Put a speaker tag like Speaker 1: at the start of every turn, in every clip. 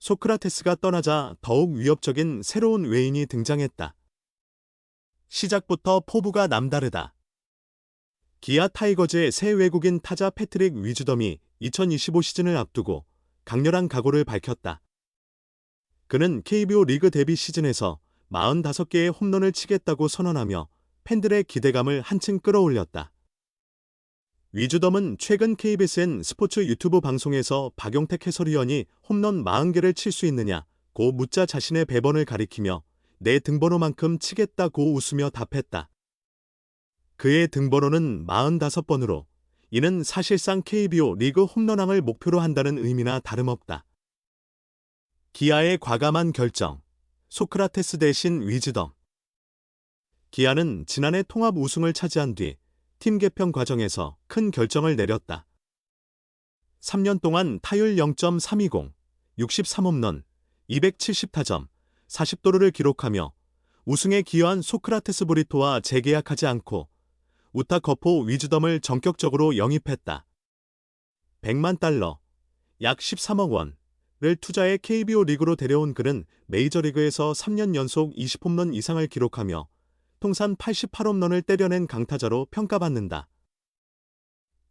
Speaker 1: 소크라테스가 떠나자 더욱 위협적인 새로운 외인이 등장했다. 시작부터 포부가 남다르다. 기아 타이거즈의 새 외국인 타자 패트릭 위즈덤이 2025 시즌을 앞두고 강렬한 각오를 밝혔다. 그는 KBO 리그 데뷔 시즌에서 45개의 홈런을 치겠다고 선언하며 팬들의 기대감을 한층 끌어올렸다. 위즈덤은 최근 KBSN 스포츠 유튜브 방송에서 박용택 해설위원이 홈런 40개를 칠 수 있느냐고 묻자 자신의 배번을 가리키며 내 등번호만큼 치겠다고 웃으며 답했다. 그의 등번호는 45번으로 이는 사실상 KBO 리그 홈런왕을 목표로 한다는 의미나 다름없다. 기아의 과감한 결정, 소크라테스 대신 위즈덤. 기아는 지난해 통합 우승을 차지한 뒤 팀 개편 과정에서 큰 결정을 내렸다. 3년 동안 타율 0.320, 63홈런, 270타점, 40도루를 기록하며 우승에 기여한 소크라테스 브리토와 재계약하지 않고 우타 거포 위즈덤을 전격적으로 영입했다. 100만 달러, 약 13억 원을 투자해 KBO 리그로 데려온 그는 메이저리그에서 3년 연속 20홈런 이상을 기록하며 통산 88홈런을 때려낸 강타자로 평가받는다.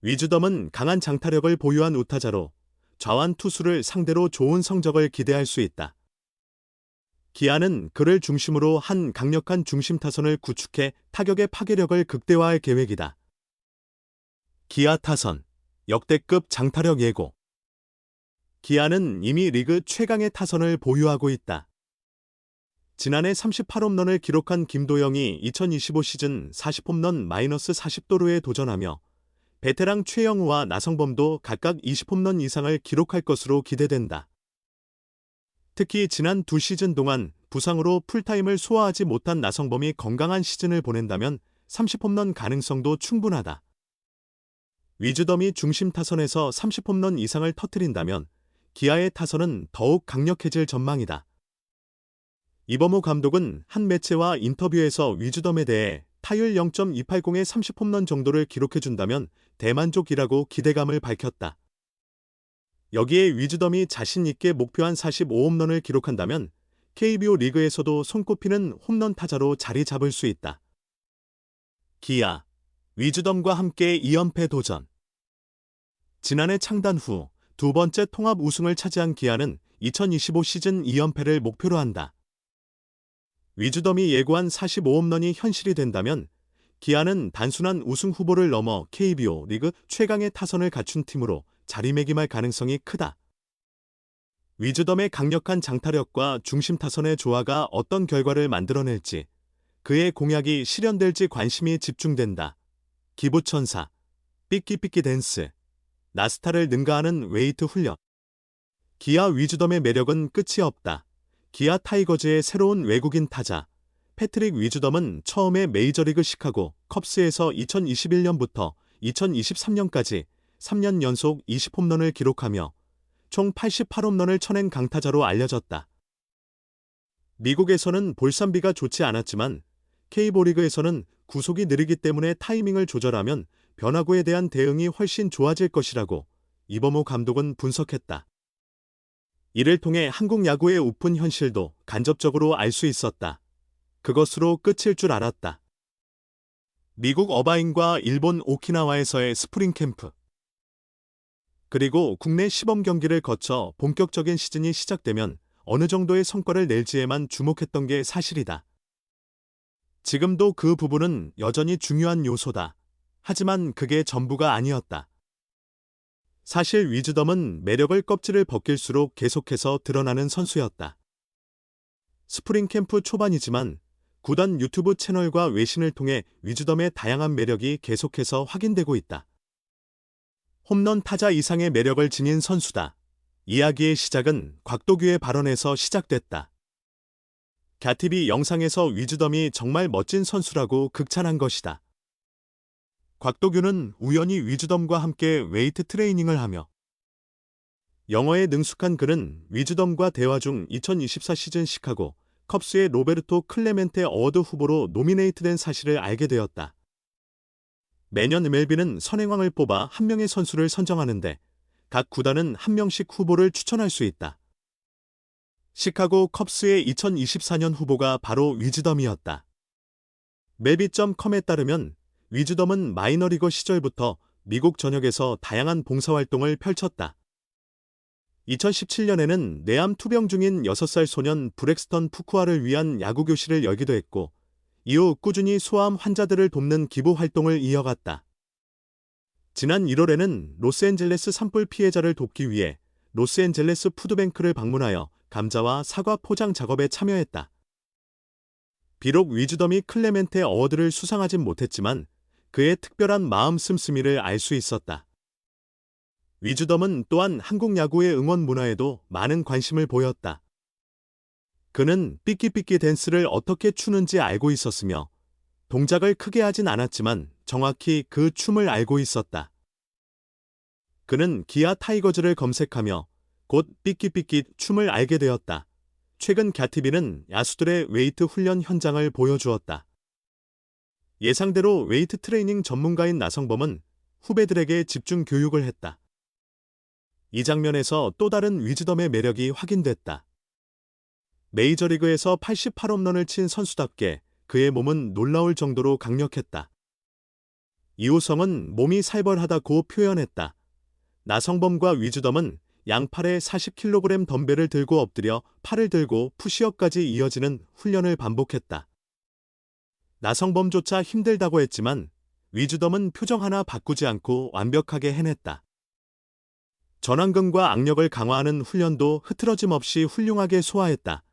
Speaker 1: 위즈덤은 강한 장타력을 보유한 우타자로 좌완 투수를 상대로 좋은 성적을 기대할 수 있다. 기아는 그를 중심으로 한 강력한 중심 타선을 구축해 타격의 파괴력을 극대화할 계획이다. 기아 타선, 역대급 장타력 예고. 기아는 이미 리그 최강의 타선을 보유하고 있다. 지난해 38홈런을 기록한 김도영이 2025 시즌 40홈런 -40도루에 도전하며 베테랑 최영우와 나성범도 각각 20홈런 이상을 기록할 것으로 기대된다. 특히 지난 두 시즌 동안 부상으로 풀타임을 소화하지 못한 나성범이 건강한 시즌을 보낸다면 30홈런 가능성도 충분하다. 위즈덤이 중심 타선에서 30홈런 이상을 터뜨린다면 기아의 타선은 더욱 강력해질 전망이다. 이범호 감독은 한 매체와 인터뷰에서 위즈덤에 대해 타율 0.280의 30홈런 정도를 기록해준다면 대만족이라고 기대감을 밝혔다. 여기에 위즈덤이 자신 있게 목표한 45홈런을 기록한다면 KBO 리그에서도 손꼽히는 홈런 타자로 자리 잡을 수 있다. 기아, 위즈덤과 함께 2연패 도전. 지난해 창단 후 두 번째 통합 우승을 차지한 기아는 2025 시즌 2연패를 목표로 한다. 위즈덤이 예고한 45홈런이 현실이 된다면 기아는 단순한 우승 후보를 넘어 KBO 리그 최강의 타선을 갖춘 팀으로 자리매김할 가능성이 크다. 위즈덤의 강력한 장타력과 중심 타선의 조화가 어떤 결과를 만들어낼지, 그의 공약이 실현될지 관심이 집중된다. 기부천사, 삐끼삐끼 댄스, 나스타를 능가하는 웨이트 훈련. 기아 위즈덤의 매력은 끝이 없다. 기아 타이거즈의 새로운 외국인 타자 패트릭 위즈덤은 처음에 메이저리그 시카고 컵스에서 2021년부터 2023년까지 3년 연속 20홈런을 기록하며 총 88홈런을 쳐낸 강타자로 알려졌다. 미국에서는 볼쌈비가 좋지 않았지만 K리그에서는 구속이 느리기 때문에 타이밍을 조절하면 변화구에 대한 대응이 훨씬 좋아질 것이라고 이범호 감독은 분석했다. 이를 통해 한국 야구의 우픈 현실도 간접적으로 알 수 있었다. 그것으로 끝일 줄 알았다. 미국 어바인과 일본 오키나와에서의 스프링 캠프. 그리고 국내 시범 경기를 거쳐 본격적인 시즌이 시작되면 어느 정도의 성과를 낼지에만 주목했던 게 사실이다. 지금도 그 부분은 여전히 중요한 요소다. 하지만 그게 전부가 아니었다. 사실 위즈덤은 매력을 껍질을 벗길수록 계속해서 드러나는 선수였다. 스프링 캠프 초반이지만 구단 유튜브 채널과 외신을 통해 위즈덤의 다양한 매력이 계속해서 확인되고 있다. 홈런 타자 이상의 매력을 지닌 선수다. 이야기의 시작은 곽도규의 발언에서 시작됐다. 갸티비 영상에서 위즈덤이 정말 멋진 선수라고 극찬한 것이다. 곽도규는 우연히 위즈덤과 함께 웨이트 트레이닝을 하며 영어에 능숙한 그는 위즈덤과 대화 중 2024 시즌 시카고 컵스의 로베르토 클레멘테 어워드 후보로 노미네이트된 사실을 알게 되었다. 매년 MLB는 선행왕을 뽑아 한 명의 선수를 선정하는데 각 구단은 한 명씩 후보를 추천할 수 있다. 시카고 컵스의 2024년 후보가 바로 위즈덤이었다. 멜비.com에 따르면 위즈덤은 마이너리거 시절부터 미국 전역에서 다양한 봉사활동을 펼쳤다. 2017년에는 뇌암 투병 중인 6살 소년 브렉스턴 푸쿠아를 위한 야구 교실을 열기도 했고, 이후 꾸준히 소아암 환자들을 돕는 기부 활동을 이어갔다. 지난 1월에는 로스앤젤레스 산불 피해자를 돕기 위해 로스앤젤레스 푸드뱅크를 방문하여 감자와 사과 포장 작업에 참여했다. 비록 위즈덤이 클레멘테 어워드를 수상하진 못했지만 그의 특별한 마음 씀씀이를 알 수 있었다. 위즈덤은 또한 한국 야구의 응원 문화에도 많은 관심을 보였다. 그는 삐끼삐끼 댄스를 어떻게 추는지 알고 있었으며 동작을 크게 하진 않았지만 정확히 그 춤을 알고 있었다. 그는 기아 타이거즈를 검색하며 곧 삐끼삐끼 춤을 알게 되었다. 최근 갸티비는 야수들의 웨이트 훈련 현장을 보여주었다. 예상대로 웨이트 트레이닝 전문가인 나성범은 후배들에게 집중 교육을 했다. 이 장면에서 또 다른 위즈덤의 매력이 확인됐다. 메이저리그에서 88홈런을 친 선수답게 그의 몸은 놀라울 정도로 강력했다. 이호성은 몸이 살벌하다고 표현했다. 나성범과 위즈덤은 양팔에 40kg 덤벨을 들고 엎드려 팔을 들고 푸시업까지 이어지는 훈련을 반복했다. 나성범조차 힘들다고 했지만 위즈덤은 표정 하나 바꾸지 않고 완벽하게 해냈다. 전완근과 악력을 강화하는 훈련도 흐트러짐 없이 훌륭하게 소화했다.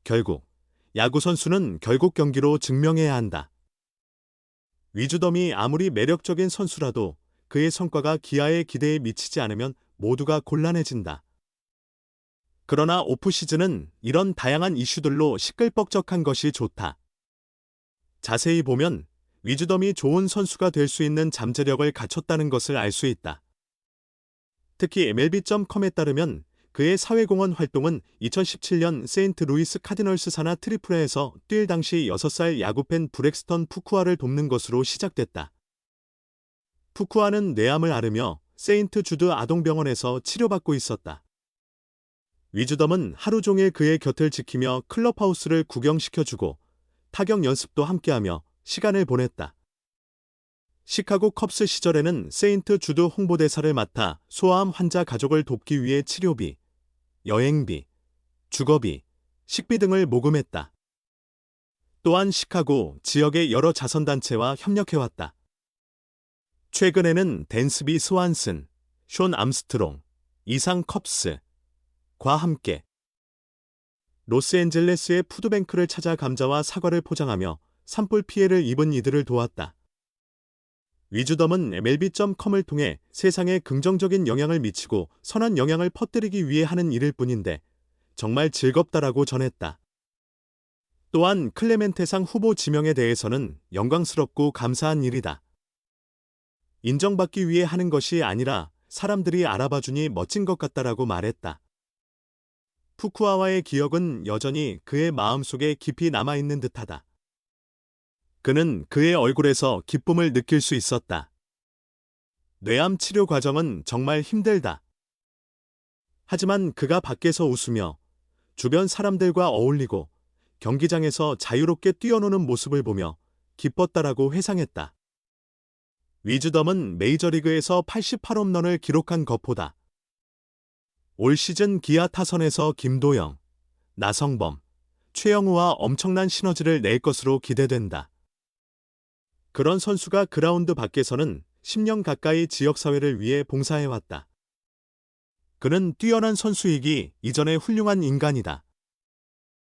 Speaker 1: 결국 야구선수는 결국 경기로 증명해야 한다. 위즈덤이 아무리 매력적인 선수라도 그의 성과가 기아의 기대에 미치지 않으면 모두가 곤란해진다. 그러나 오프시즌은 이런 다양한 이슈들로 시끌벅적한 것이 좋다. 자세히 보면 위즈덤이 좋은 선수가 될 수 있는 잠재력을 갖췄다는 것을 알 수 있다. 특히 MLB.com에 따르면 그의 사회공헌 활동은 2017년 세인트루이스 카디널스 산하 트리플레에서 뛸 당시 6살 야구팬 브렉스턴 푸쿠아를 돕는 것으로 시작됐다. 푸쿠아는 뇌암을 앓으며 세인트 주드 아동병원에서 치료받고 있었다. 위즈덤은 하루 종일 그의 곁을 지키며 클럽하우스를 구경시켜주고 타격 연습도 함께하며 시간을 보냈다. 시카고 컵스 시절에는 세인트 주드 홍보대사를 맡아 소아암 환자 가족을 돕기 위해 치료비, 여행비, 주거비, 식비 등을 모금했다. 또한 시카고 지역의 여러 자선단체와 협력해왔다. 최근에는 댄스비 스완슨, 숀 암스트롱, 이상 컵스과 함께 로스앤젤레스의 푸드뱅크를 찾아 감자와 사과를 포장하며 산불 피해를 입은 이들을 도왔다. 위즈덤은 MLB.com을 통해 세상에 긍정적인 영향을 미치고 선한 영향을 퍼뜨리기 위해 하는 일일 뿐인데 정말 즐겁다라고 전했다. 또한 클레멘테상 후보 지명에 대해서는 영광스럽고 감사한 일이다. 인정받기 위해 하는 것이 아니라 사람들이 알아봐주니 멋진 것 같다라고 말했다. 푸쿠아와의 기억은 여전히 그의 마음속에 깊이 남아있는 듯하다. 그는 그의 얼굴에서 기쁨을 느낄 수 있었다. 뇌암 치료 과정은 정말 힘들다. 하지만 그가 밖에서 웃으며 주변 사람들과 어울리고 경기장에서 자유롭게 뛰어노는 모습을 보며 기뻤다라고 회상했다. 위즈덤은 메이저리그에서 88홈런을 기록한 것보다 올 시즌 기아 타선에서 김도영, 나성범, 최영우와 엄청난 시너지를 낼 것으로 기대된다. 그런 선수가 그라운드 밖에서는 10년 가까이 지역사회를 위해 봉사해왔다. 그는 뛰어난 선수이기 이전에 훌륭한 인간이다.